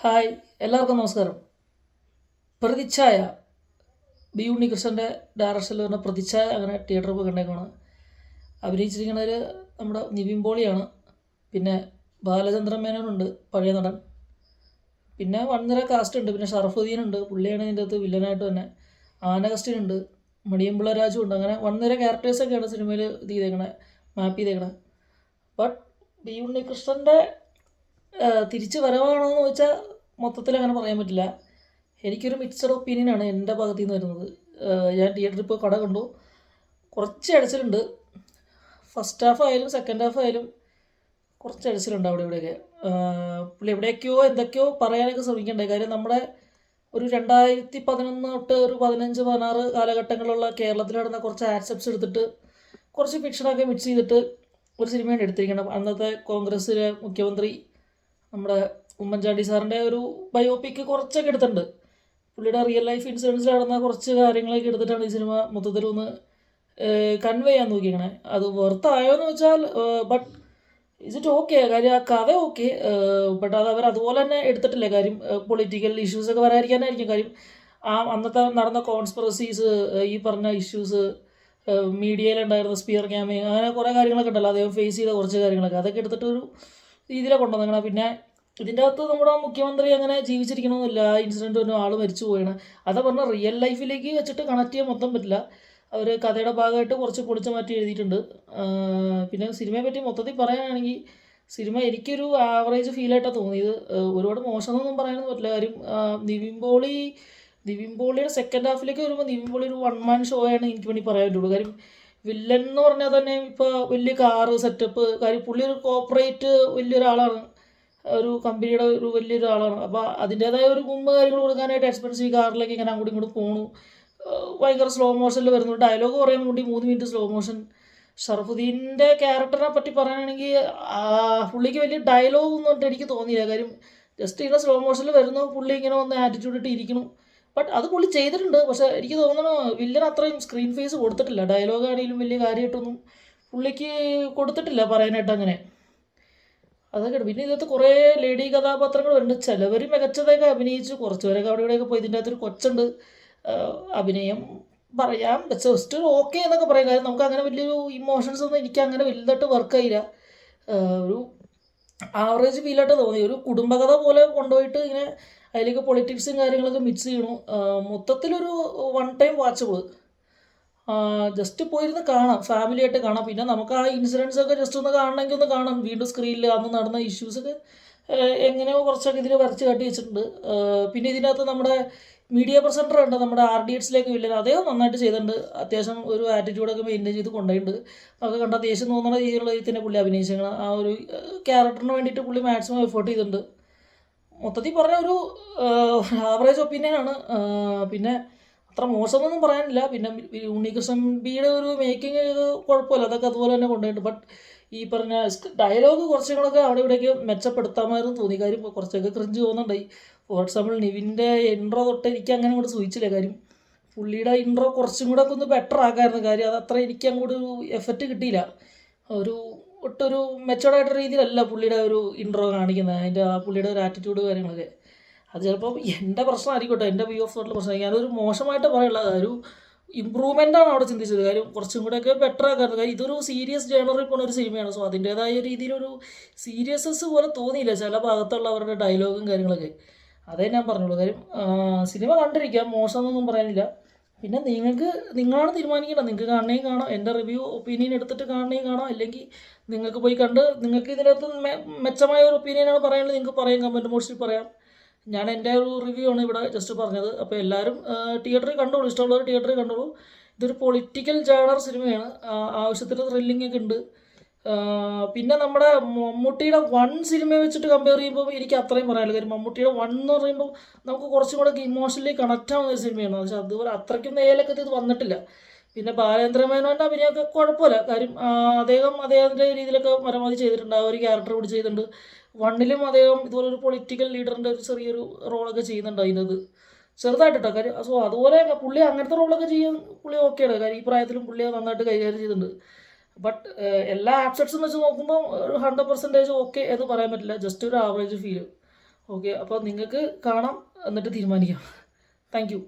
Hi, എല്ലാവർക്കും നമസ്കാരം. പ്രതിച്ഛായ ബി ഉണ്ണികൃഷ്ണൻ്റെ ഡയറക്ഷനിൽ വരുന്ന പ്രതിച്ഛായ അങ്ങനെ തിയേറ്ററിൽ പോയി കണ്ടേക്കാണ്. അഭിനയിച്ചിരിക്കുന്നത് നമ്മുടെ നിവിൻ പോളിയാണ്. പിന്നെ ബാലചന്ദ്രൻ മേനോനുണ്ട്, പഴയ നടൻ. പിന്നെ വൻനിര കാസ്റ്റ് ഉണ്ട്. പിന്നെ ഷറഫുദ്ദീൻ ഉണ്ട്, പുള്ളിയാണ് ഇതിൻ്റെ അകത്ത് വില്ലനായിട്ട് തന്നെ. ആന അഗസ്റ്റിൻ ഉണ്ട്, മണിയമ്പിള്ള രാജു ഉണ്ട്. അങ്ങനെ വൻനിര ക്യാരക്ടേഴ്സൊക്കെയാണ് സിനിമയിൽ ഇത് ചെയ്തേക്കണേ, മാപ്പ് ചെയ്തേക്കണേ. ബട്ട് ബി ഉണ്ണികൃഷ്ണൻ്റെ തിരിച്ച് വരവാണോ എന്ന് ചോദിച്ചാൽ മൊത്തത്തിൽ അങ്ങനെ പറയാൻ പറ്റില്ല. എനിക്കൊരു മിക്സഡ് ഒപ്പീനിയനാണ് എൻ്റെ ഭാഗത്തു നിന്ന് വരുന്നത്. ഞാൻ തിയേറ്ററിൽ ഇപ്പോൾ കട കണ്ടു, കുറച്ച് അടച്ചിലുണ്ട്. ഫസ്റ്റ് ഹാഫ് ആയാലും സെക്കൻഡ് ഹാഫ് ആയാലും കുറച്ച് അടച്ചിലുണ്ട് അവിടെ ഇവിടെയൊക്കെ. പുള്ളി എവിടെയൊക്കെയോ എന്തൊക്കെയോ പറയാനൊക്കെ ശ്രമിക്കണ്ടേ. കാര്യം നമ്മുടെ ഒരു 2011 തൊട്ട് ഒരു 15-16 കാലഘട്ടങ്ങളിലുള്ള കേരളത്തിൽ നടന്ന കുറച്ച് ആക്സെപ്റ്റ്സ് എടുത്തിട്ട് കുറച്ച് ഫിക്ഷനൊക്കെ മിക്സ് ചെയ്തിട്ട് ഒരു സിനിമയാണ് എടുത്തിരിക്കണം. അന്നത്തെ കോൺഗ്രസ്സിലെ മുഖ്യമന്ത്രി നമ്മുടെ ഉമ്മൻചാണ്ടി സാറിൻ്റെ ഒരു ബയോപിക്ക് കുറച്ചൊക്കെ എടുത്തിട്ടുണ്ട്. പുള്ളിയുടെ റിയൽ ലൈഫ് ഇൻസിഡൻസിൽ നടന്ന കുറച്ച് കാര്യങ്ങളൊക്കെ എടുത്തിട്ടാണ് ഈ സിനിമ മൊത്തത്തിലൊന്ന് കൺവേ ചെയ്യാൻ നോക്കിയിരിക്കണേ. അത് വെർത്തായോ എന്ന് വെച്ചാൽ ബട്ട് ഇസ് ഇറ്റ് ഓക്കെ. കാര്യം ആ കഥ ഓക്കെ, ബട്ട് അത് അവർ അതുപോലെ തന്നെ എടുത്തിട്ടില്ല. കാര്യം പൊളിറ്റിക്കൽ ഇഷ്യൂസൊക്കെ വരാതിരിക്കാനായിരിക്കും. കാര്യം അന്നത്തെ നടന്ന കോൺസ്പിറസീസ്, ഈ പറഞ്ഞ ഇഷ്യൂസ്, മീഡിയയിലുണ്ടായിരുന്ന സ്പിയർ ക്യാമിങ്, അങ്ങനെ കുറേ കാര്യങ്ങളൊക്കെ ഉണ്ടല്ലോ, അദ്ദേഹം ഫേസ് ചെയ്ത കുറച്ച് കാര്യങ്ങളൊക്കെ, അതൊക്കെ എടുത്തിട്ട് ഒരു രീതിയിലാണ് കൊണ്ടുവന്നേക്കണം. പിന്നെ ഇതിൻ്റെ അകത്ത് നമ്മുടെ മുഖ്യമന്ത്രി അങ്ങനെ ജീവിച്ചിരിക്കണമെന്നില്ല. ആ ഇൻസിഡൻറ്റ് ഒന്നും ആൾ മരിച്ചു പോയാണ്. അതാ പറഞ്ഞാൽ റിയൽ ലൈഫിലേക്ക് വെച്ചിട്ട് കണക്ട് ചെയ്യാൻ മൊത്തം പറ്റില്ല. അവർ കഥയുടെ ഭാഗമായിട്ട് കുറച്ച് പൊളിച്ച് മാറ്റി എഴുതിയിട്ടുണ്ട്. പിന്നെ സിനിമയെ പറ്റി മൊത്തത്തിൽ പറയുകയാണെങ്കിൽ സിനിമ എനിക്കൊരു ആവറേജ് ഫീലായിട്ടാണ് തോന്നിയത്. ഒരുപാട് മോശമെന്നൊന്നും പറയാനൊന്നും പറ്റില്ല. കാര്യം നിവിൻ പോളിയുടെ സെക്കൻഡ് ഹാഫിലേക്ക് വരുമ്പോൾ നിവിൻ പോളി ഒരു വൺ മാൻ ഷോ ആണ് എനിക്ക് വേണ്ടി പറയാൻ പറ്റുള്ളൂ. കാര്യം വില്ലൻ എന്ന് പറഞ്ഞാൽ തന്നെ ഇപ്പോൾ വലിയ കാറ് സെറ്റപ്പ്, കാര്യം പുള്ളി ഒരു കോർപ്പറേറ്റ് വലിയൊരാളാണ്, ഒരു കമ്പനിയുടെ ഒരു വലിയൊരാളാണ്. അപ്പോൾ അതിൻ്റേതായ ഒരു മുമ്പ് കാര്യങ്ങൾ കൊടുക്കാനായിട്ട് എക്സ്പെൻസീവ് കാറിലേക്ക് ഇങ്ങനെ അങ്ങോട്ടും ഇങ്ങോട്ട് പോണു. ഭയങ്കര സ്ലോ മോഷനിൽ വരുന്നു. ഡയലോഗ് പറയാൻ വേണ്ടി 3 മിനിറ്റ് സ്ലോ മോഷൻ. ഷറഫുദ്ദീൻ്റെ ക്യാരക്ടറിനെ പറ്റി പറയാനാണെങ്കിൽ പുള്ളിക്ക് വലിയ ഡയലോഗ് ഒന്നും പറഞ്ഞിട്ട് എനിക്ക് തോന്നിയില്ല. കാര്യം ജസ്റ്റ് ഇങ്ങനെ സ്ലോ മോഷനിൽ വരുന്നു, പുള്ളി ഇങ്ങനെ വന്ന് ആറ്റിറ്റ്യൂഡ് ഇട്ട് ഇരിക്കണം. ബട്ട് അത് പുള്ളി ചെയ്തിട്ടുണ്ട്. പക്ഷേ എനിക്ക് തോന്നുന്നു വില്ലൻ അത്രയും സ്ക്രീൻ ഫേസ് കൊടുത്തിട്ടില്ല. ഡയലോഗ് ആണെങ്കിലും വലിയ കാര്യമായിട്ടൊന്നും പുള്ളിക്ക് കൊടുത്തിട്ടില്ല പറയാനായിട്ട് അങ്ങനെ. അതൊക്കെ. പിന്നെ ഇതിനകത്ത് കുറേ ലേഡി കഥാപാത്രങ്ങളുണ്ട്. ചിലവർ മികച്ചതൊക്കെ അഭിനയിച്ചു, കുറച്ചുപേരൊക്കെ അവിടെ ഇവിടെയൊക്കെ പോയി. ഇതിൻ്റെ അകത്തൊരു കൊച്ചുണ്ട്, അഭിനയം പറയാം ജസ്റ്റ് ഓക്കെ എന്നൊക്കെ പറയാം. കാര്യം നമുക്ക് അങ്ങനെ വലിയൊരു ഇമോഷൻസ് ഒന്നും എനിക്ക് അങ്ങനെ വലുതായിട്ട് വർക്കായില്ല. ഒരു ആവറേജ് ഫീലായിട്ട് തോന്നി. ഒരു കുടുംബകഥ പോലെ കൊണ്ടുപോയിട്ട് ഇങ്ങനെ അതിലേക്ക് പൊളിറ്റിക്സും കാര്യങ്ങളൊക്കെ മിക്സ് ചെയ്യണു. മൊത്തത്തിലൊരു വൺ ടൈം വാച്ചബിൾ. ജസ്റ്റ് പോയിരുന്ന് കാണാം, ഫാമിലിയായിട്ട് കാണാം. പിന്നെ നമുക്ക് ആ ഇൻസിഡൻസ് ഒക്കെ ജസ്റ്റ് ഒന്ന് കാണണമെങ്കിൽ ഒന്ന് കാണാം. വീണ്ടും സ്ക്രീനിൽ അന്ന് നടന്ന ഇഷ്യൂസൊക്കെ എങ്ങനെയോ കുറച്ചൊക്കെ ഇതിൽ വരച്ച് കാട്ടി വെച്ചിട്ടുണ്ട്. പിന്നെ ഇതിനകത്ത് നമ്മുടെ മീഡിയ പ്രസൻറ്റർ ഉണ്ട്, നമ്മുടെ RDXലേക്ക് വില്ലൻ, അദ്ദേഹം നന്നായിട്ട് ചെയ്തിട്ടുണ്ട്. അത്യാവശ്യം ഒരു ആറ്റിറ്റ്യൂഡൊക്കെ മെയിൻറ്റെയിൻ ചെയ്ത് കൊണ്ടുപോയിട്ടുണ്ട്. നമുക്ക് കണ്ട ദേഷ്യം തോന്നുന്ന രീതിയിലുള്ള രീതിയിൽ തന്നെ പുള്ളി അഭിനയിച്ചേക്കണം. ആ ഒരു ക്യാരക്ടറിന് വേണ്ടിയിട്ട് പുള്ളി മാക്സിമം എഫേർട്ട് ചെയ്തിട്ടുണ്ട്. മൊത്തത്തിൽ പറഞ്ഞ ഒരു ആവറേജ് ഒപ്പീനിയനാണ്. പിന്നെ അത്ര മോശമെന്നൊന്നും പറയാനില്ല. പിന്നെ ഉണ്ണികൃഷ്ണൻ ബിയുടെ ഒരു മേക്കിംഗ് കുഴപ്പമില്ല, അതൊക്കെ അതുപോലെ തന്നെ കൊണ്ടുപോയിട്ടുണ്ട്. ബട്ട് ഈ പറഞ്ഞ ഡയലോഗ് കുറച്ചും കൂടെയൊക്കെ അവിടെ ഇവിടേക്ക് മെച്ചപ്പെടുത്താമായിരുന്നു തോന്നി. കാര്യം കുറച്ചൊക്കെ ക്രിഞ്ച് തോന്നുന്നുണ്ടായി. ഫോർ എക്സാമ്പിൾ നിവിൻ്റെ ഇൻട്രോ തൊട്ട് എനിക്ക് അങ്ങനെ അങ്ങോട്ട് സൂചിച്ചില്ല. കാര്യം പുള്ളിയുടെ ഇൻട്രോ കുറച്ചും കൂടെ ഒക്കെ ഒന്ന് ബെറ്റർ ആക്കാമായിരുന്നു. കാര്യം അതത്ര എനിക്ക് അങ്ങോട്ട് ഒരു എഫക്റ്റ് കിട്ടിയില്ല. ഒരു ഒട്ടൊരു മെച്ചോർഡായിട്ട് രീതിയിലല്ല പുള്ളിയുടെ ഒരു ഇൻട്രോ കാണിക്കുന്നത്, അതിൻ്റെ ആ പുള്ളിയുടെ ഒരു ആറ്റിറ്റ്യൂഡ് കാര്യങ്ങളൊക്കെ. അത് ചിലപ്പോൾ എൻ്റെ പ്രശ്നമായിരിക്കട്ടെ, എൻ്റെ വ്യൂ ഓഫ് തോട്ടിലെ പ്രശ്നം. ഞാനൊരു മോശമായിട്ട് പറയുള്ള ഒരു ഇമ്പ്രൂവ്മെൻ്റാണ് അവിടെ ചിന്തിച്ചത്. കാര്യം കുറച്ചും കൂടെയൊക്കെ ബെറ്റർ ആക്കാറുണ്ട്. കാര്യം ഇതൊരു സീരിയസ് ജേണറിൽ പോകുന്ന ഒരു സിനിമയാണ്. സോ അതിൻ്റേതായ രീതിയിലൊരു സീരിയസ്നെസ് പോലെ തോന്നിയില്ല ചില ഭാഗത്തുള്ള അവരുടെ ഡയലോഗും കാര്യങ്ങളൊക്കെ. അതേ ഞാൻ പറഞ്ഞുള്ളൂ. കാര്യം സിനിമ കണ്ടിരിക്കാം, മോശമെന്നൊന്നും പറയാനില്ല. പിന്നെ നിങ്ങളാണ് തീരുമാനിക്കേണ്ടത്. നിങ്ങൾക്ക് കാണണമെങ്കിൽ കാണാം, എൻ്റെ റിവ്യൂ ഒപ്പീനിയൻ എടുത്തിട്ട് കാണണമെങ്കിൽ കാണാം. അല്ലെങ്കിൽ നിങ്ങൾക്ക് പോയി കണ്ട് നിങ്ങൾക്ക് ഇതിനകത്ത് മെച്ചമായ ഒരു ഒപ്പീനിയനാണ് പറയാനുള്ളത്, നിങ്ങൾക്ക് പറയാം, കമൻറ്റ് ബോക്സിൽ പറയാം. ഞാൻ എൻ്റെ ഒരു റിവ്യൂ ആണ് ഇവിടെ ജസ്റ്റ് പറഞ്ഞത്. അപ്പോൾ എല്ലാവരും തിയേറ്ററിൽ കണ്ടോളൂ, ഇഷ്ടമുള്ളവർ തിയേറ്ററിൽ കണ്ടോളൂ. ഇതൊരു പൊളിറ്റിക്കൽ ജാണർ സിനിമയാണ്, ആവശ്യത്തിന് ത്രില്ലിംഗ് ഒക്കെ ഉണ്ട്. പിന്നെ നമ്മുടെ മമ്മൂട്ടിയുടെ 1 സിനിമയെ വെച്ചിട്ട് കമ്പയർ ചെയ്യുമ്പോൾ എനിക്ക് അത്രയും പറയാനില്ല. കാര്യം മമ്മൂട്ടിയുടെ 1 എന്ന് പറയുമ്പോൾ നമുക്ക് കുറച്ചും കൂടെ ഇമോഷണലി കണക്റ്റ് ആവുന്ന ഒരു സിനിമയാണ്. പക്ഷേ അതുപോലെ അത്രയ്ക്കും നേലൊക്കെ ഇത് വന്നിട്ടില്ല. പിന്നെ ബാലേന്ദ്ര മേനോൻ്റെ അഭിനയമൊക്കെ കുഴപ്പമില്ല. കാര്യം അദ്ദേഹത്തിൻ്റെ രീതിയിലൊക്കെ പരമാവധി ചെയ്തിട്ടുണ്ട്. ആ ഒരു ക്യാരക്ടർ കൂടി ചെയ്തിട്ടുണ്ട്. 1ലും അദ്ദേഹം ഇതുപോലെ ഒരു പൊളിറ്റിക്കൽ ലീഡറിൻ്റെ ഒരു ചെറിയൊരു റോളൊക്കെ ചെയ്യുന്നുണ്ട് അതിനകത്ത്, ചെറുതായിട്ടോ. കാര്യം സോ അതുപോലെ പുള്ളി അങ്ങനത്തെ റോളൊക്കെ ചെയ്യാൻ പുള്ളി ഓക്കെയാണ്. കാര്യം ഈ പ്രായത്തിലും പുള്ളി നന്നായിട്ട് കൈകാര്യം ചെയ്തിട്ടുണ്ട്. ബട്ട് എല്ലാ ആപ്സെറ്റ്സും വെച്ച് നോക്കുമ്പോൾ ഒരു 100% ഓക്കെ എന്ന് പറയാൻ പറ്റില്ല. ജസ്റ്റ് ഒരു ആവറേജ് ഫീൽ. ഓക്കെ, അപ്പോൾ നിങ്ങൾക്ക് കാണാം, എന്നിട്ട് തീരുമാനിക്കാം. Thank you.